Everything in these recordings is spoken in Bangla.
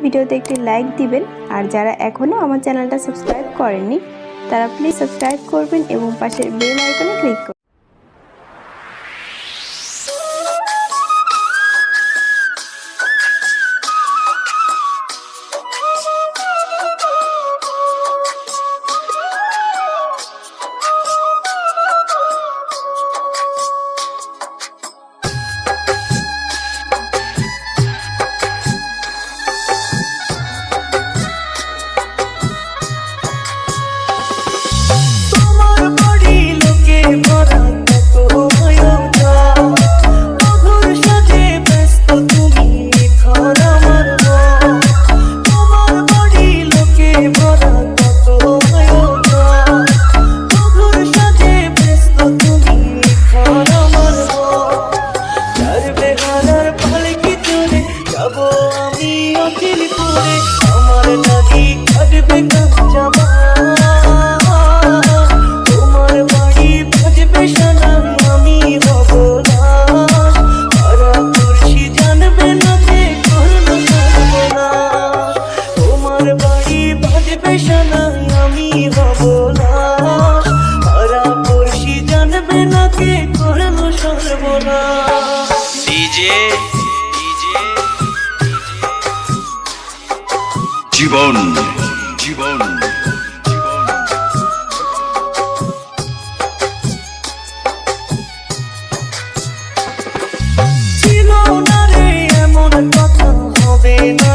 ভিডিওতে একটি লাইক দিবেন আর যারা এখনো আমার চ্যানেলটা সাবস্ক্রাইব করেননি তারা প্লিজ সাবস্ক্রাইব করবেন এবং পাশের বেল আইকনে ক্লিক করবেন। জীবন জীবন ছিল না রে এমন কথা হবে না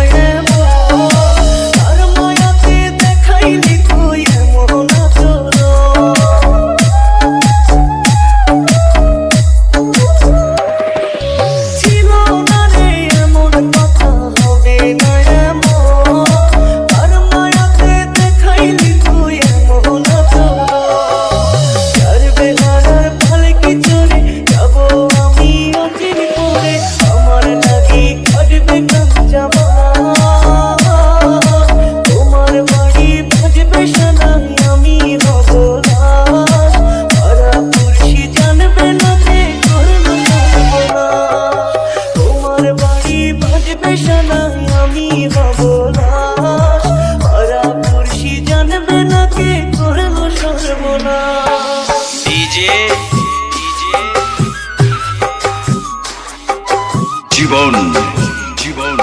জীবন জীবন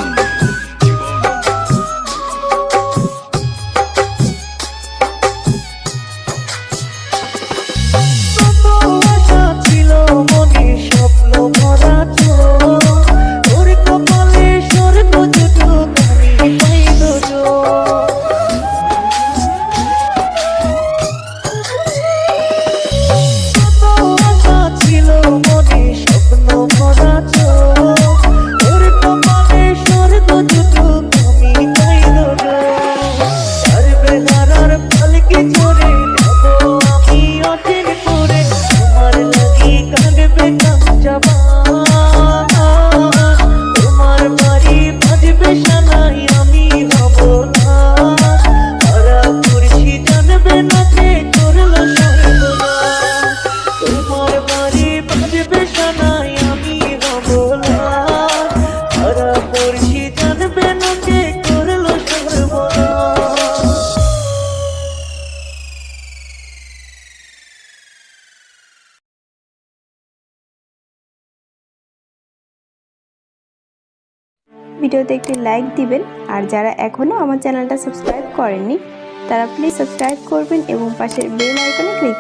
ভিডিওতে একটি লাইক দিবেন আর যারা এখনো আমার চ্যানেলটা সাবস্ক্রাইব করেননি তারা প্লিজ সাবস্ক্রাইব করবেন এবং পাশের বেল আইকনে ক্লিক করবেন।